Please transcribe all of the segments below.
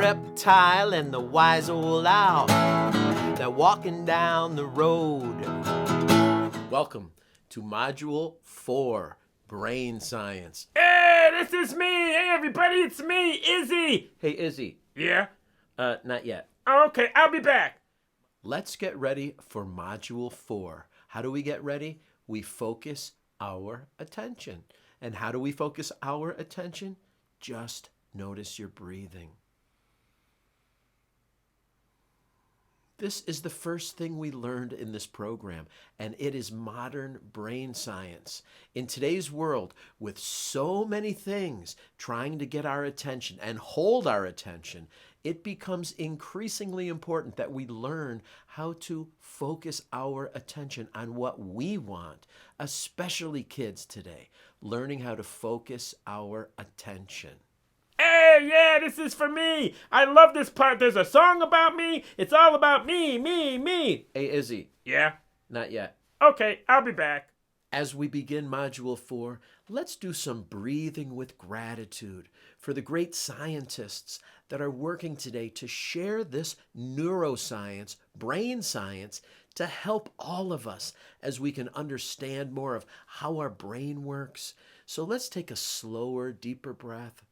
reptile and the wise old owl. They're walking down the road. Welcome to Module 4, Brain Science. Hey, this is me. Hey, everybody, it's me, Izzy. Hey, Izzy. Yeah? Not yet. Okay, I'll be back. Let's get ready for Module 4. How do we get ready? We focus our attention. And how do we focus our attention? Just notice your breathing. This is the first thing we learned in this program, and it is modern brain science. In today's world, with so many things trying to get our attention and hold our attention, it becomes increasingly important that we learn how to focus our attention on what we want, especially kids today, learning how to focus our attention. Hey, yeah, this is for me. I love this part. There's a song about me. It's all about me, me. Hey, Izzy. Yeah? Not yet. Okay, I'll be back. As we begin Module 4, let's do some breathing with gratitude for the great scientists that are working today to share this neuroscience, brain science, to help all of us as we can understand more of how our brain works. So let's take a slower, deeper breath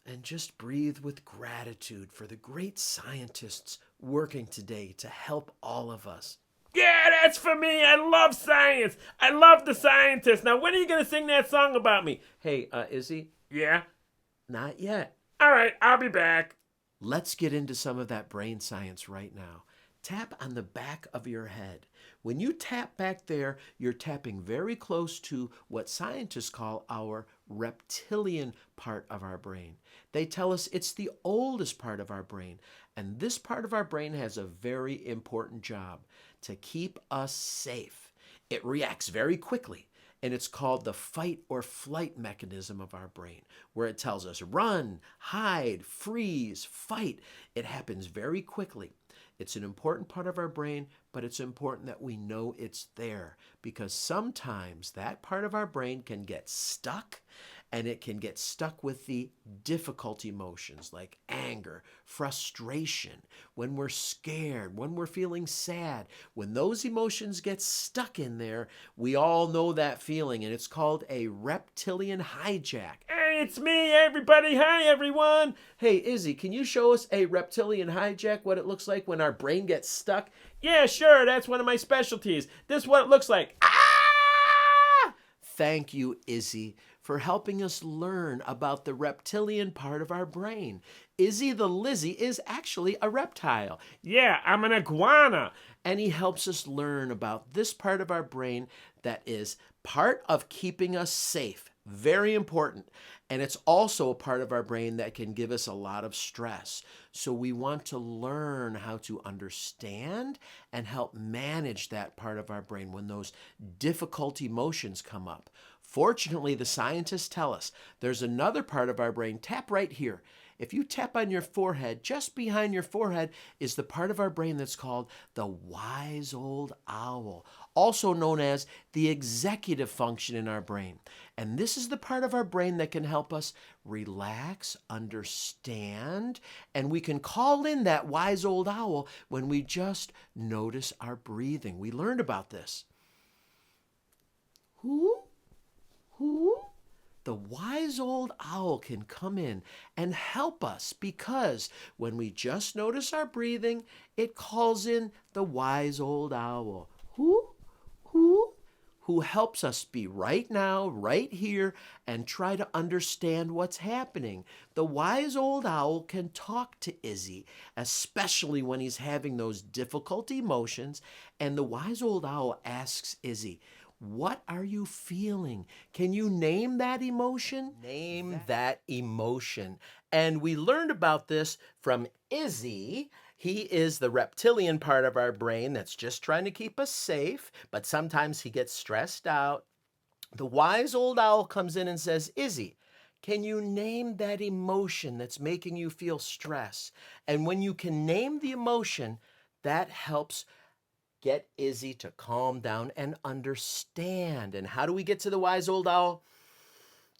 and just breathe with gratitude for the great scientists working today to help all of us. Yeah, that's for me. I love science. I love the scientists. Now, when are you going to sing that song about me? Hey, Izzy? Yeah? Not yet. All right, I'll be back. Let's get into some of that brain science right now. Tap on the back of your head. When you tap back there, you're tapping very close to what scientists call our reptilian part of our brain. They tell us it's the oldest part of our brain, and this part of our brain has a very important job to keep us safe. It reacts very quickly, and it's called the fight or flight mechanism of our brain, where it tells us run, hide, freeze, fight. It happens very quickly. It's an important part of our brain, but it's important that we know it's there because sometimes that part of our brain can get stuck, and it can get stuck with the difficult emotions like anger, frustration, when we're scared, when we're feeling sad. When those emotions get stuck in there, we all know that feeling, and it's called a reptilian hijack. Hey, it's me, everybody. Hi, everyone. Hey, Izzy, can you show us a reptilian hijack, what it looks like when our brain gets stuck? Yeah, sure. That's one of my specialties. This is what it looks like. Ah! Thank you, Izzy, for helping us learn about the reptilian part of our brain. Izzy the Lizzie is actually a reptile. Yeah, I'm an iguana. And he helps us learn about this part of our brain that is part of keeping us safe. Very important. And it's also a part of our brain that can give us a lot of stress. So we want to learn how to understand and help manage that part of our brain when those difficult emotions come up. Fortunately, the scientists tell us there's another part of our brain. Tap right here. If you tap on your forehead, just behind your forehead is the part of our brain that's called the wise old owl, also known as the executive function in our brain. And this is the part of our brain that can help us relax, understand, and we can call in that wise old owl when we just notice our breathing. We learned about this. Who? The wise old owl can come in and help us because when we just notice our breathing, it calls in the wise old owl. Who helps us be right now, right here, and try to understand what's happening. The wise old owl can talk to Izzy, especially when he's having those difficult emotions, and the wise old owl asks Izzy, what are you feeling? Can you name that emotion? Name that emotion. And we learned about this from Izzy. He is the reptilian part of our brain that's just trying to keep us safe, but sometimes he gets stressed out. The wise old owl comes in and says, Izzy, can you name that emotion that's making you feel stress? And when you can name the emotion, that helps get Izzy to calm down and understand. And how do we get to the wise old owl?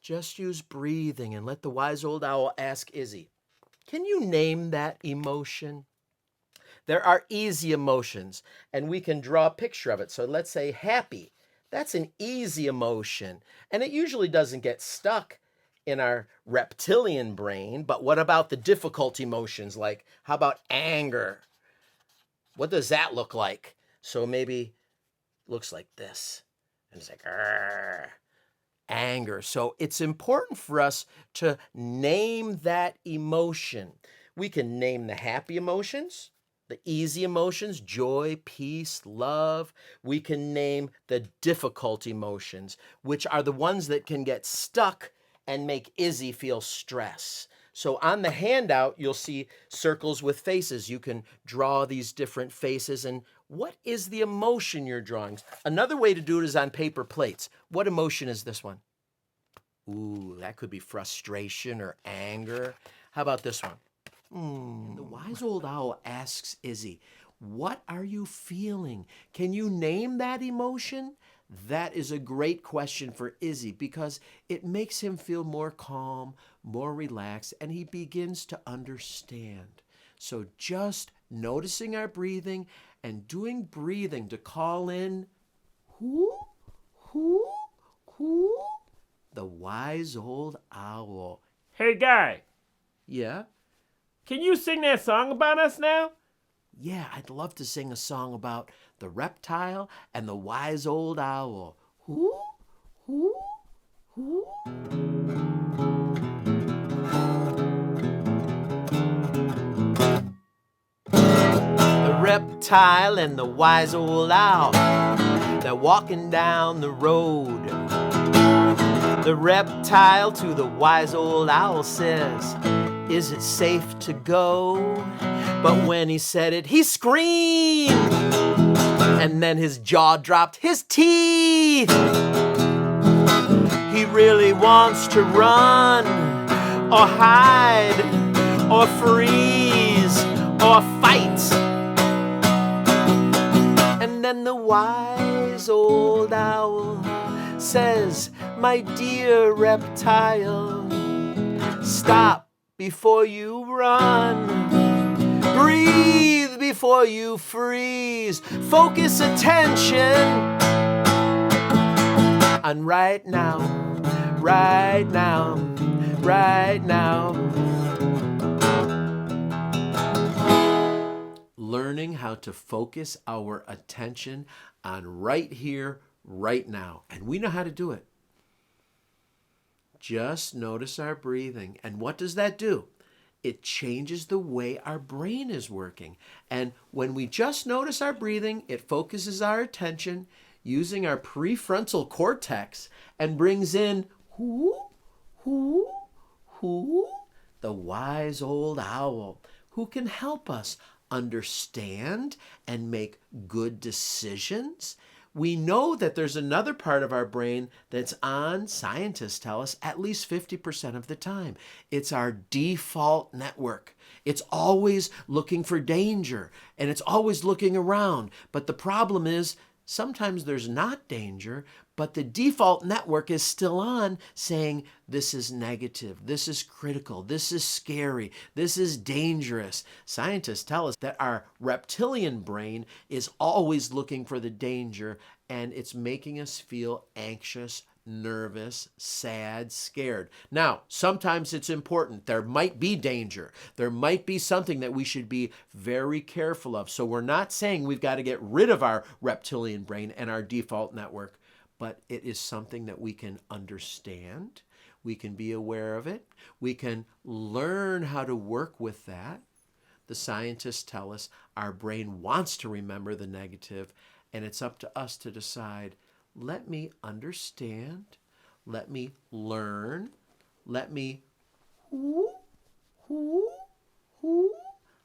Just use breathing and let the wise old owl ask Izzy, Can you name that emotion? There are easy emotions, and we can draw a picture of it. So let's say happy. That's an easy emotion, and it usually doesn't get stuck in our reptilian brain. But what about the difficult emotions? Like, how about anger? What does that look like? So maybe it looks like this. And it's like, "Arr." Anger. So it's important for us to name that emotion. We can name the happy emotions, the easy emotions, joy, peace, love. We can name the difficult emotions, which are the ones that can get stuck and make Izzy feel stress. So on the handout, you'll see circles with faces. You can draw these different faces. And what is the emotion you're drawing? Another way to do it is on paper plates. What emotion is this one? Ooh, that could be frustration or anger. How about this one? The wise old owl asks Izzy, what are you feeling? Can you name that emotion? That is a great question for Izzy because it makes him feel more calm, more relaxed, and he begins to understand. So just noticing our breathing and doing breathing to call in who, who, the wise old owl. Hey, Guy, Yeah? can you sing that song about us now? Yeah, I'd love to sing a song about the reptile and the wise old owl. Who? Who? Who? The reptile and the wise old owl, they're walking down the road. The reptile to the wise old owl says, is it safe to go? But when he said it, he screamed. And then his jaw dropped, his teeth. He really wants to run, or hide, or freeze, or fight. And then the wise old owl says, my dear reptile, stop before you run. Breathe before you freeze. Focus attention on right now, right now, right now. Learning how to focus our attention on right here, right now. And we know how to do it. Just notice our breathing. And what does that do? It changes the way our brain is working. And when we just notice our breathing, it focuses our attention using our prefrontal cortex and brings in who, the wise old owl who can help us understand and make good decisions. We know that there's another part of our brain that's on, scientists tell us, at least 50% of the time. It's our default network. It's always looking for danger, and it's always looking around. But the problem is, sometimes there's not danger, but the default network is still on saying, this is negative, this is critical, this is scary, this is dangerous. Scientists tell us that our reptilian brain is always looking for the danger, and it's making us feel anxious, nervous, sad, scared. Now, sometimes it's important. There might be danger. There might be something that we should be very careful of. So we're not saying we've got to get rid of our reptilian brain and our default network, but it is something that we can understand. We can be aware of it. We can learn how to work with that. The scientists tell us our brain wants to remember the negative, and it's up to us to decide, let me understand, let me learn, let me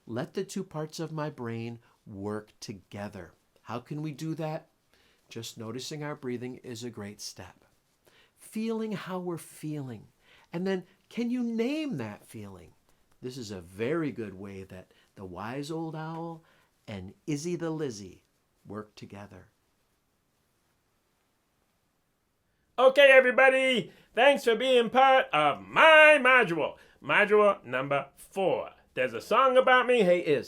let the two parts of my brain work together. How can we do that? Just noticing our breathing is a great step. Feeling how we're feeling. And then, can you name that feeling? This is a very good way that the wise old owl and Izzy the Lizzie work together. Okay, everybody, thanks for being part of my module, module number 4. There's a song about me. Hey,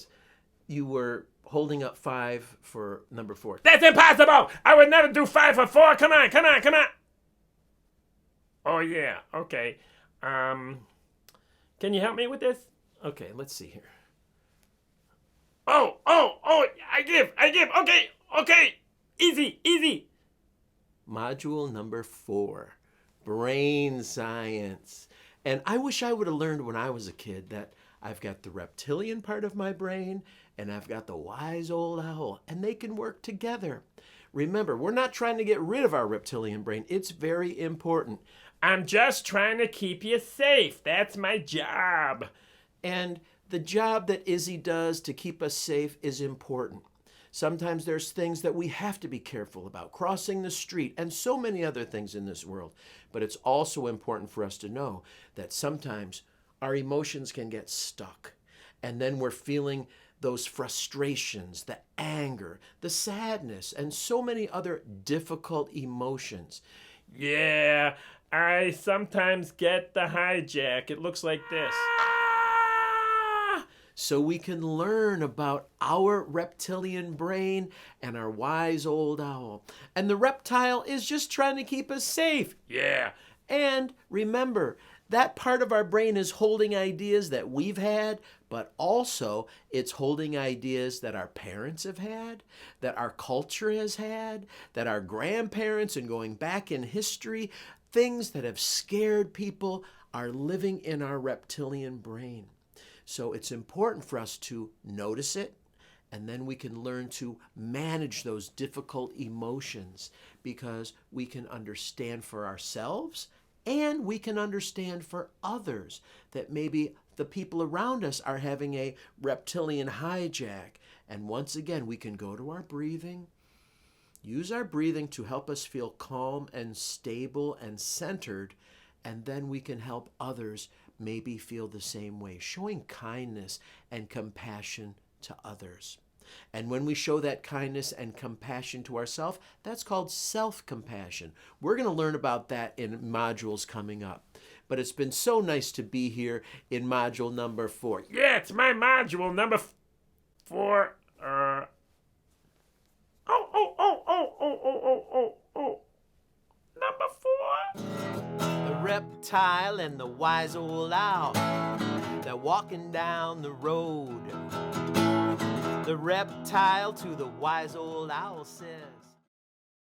you were holding up 5 for number 4. That's impossible. I would never do 5 for 4. Come on. Oh, yeah. Okay. Can you help me with this? Okay, let's see here. Oh, I give. Okay. Easy. Module number 4, brain science. And I wish I would have learned when I was a kid that I've got the reptilian part of my brain and I've got the wise old owl, and they can work together. Remember, we're not trying to get rid of our reptilian brain. It's very important. I'm just trying to keep you safe. That's my job. And the job that Izzy does to keep us safe is important. Sometimes there's things that we have to be careful about, crossing the street, and so many other things in this world. But it's also important for us to know that sometimes our emotions can get stuck. And then we're feeling those frustrations, the anger, the sadness, and so many other difficult emotions. Yeah, I sometimes get the hijack. It looks like this. So we can learn about our reptilian brain and our wise old owl. And the reptile is just trying to keep us safe. Yeah. And remember, that part of our brain is holding ideas that we've had, but also it's holding ideas that our parents have had, that our culture has had, that our grandparents, and going back in history, things that have scared people are living in our reptilian brain. So it's important for us to notice it, and then we can learn to manage those difficult emotions, because we can understand for ourselves and we can understand for others that maybe the people around us are having a reptilian hijack. And once again, we can go to our breathing, use our breathing to help us feel calm and stable and centered, and then we can help others maybe feel the same way, showing kindness and compassion to others. And when we show that kindness and compassion to ourselves, that's called self-compassion. We're going to learn about that in modules coming up. But it's been so nice to be here in module number 4. Yeah, it's my module number 4. Number 4. The reptile and the wise old owl, they're walking down the road. The reptile to the wise old owl says,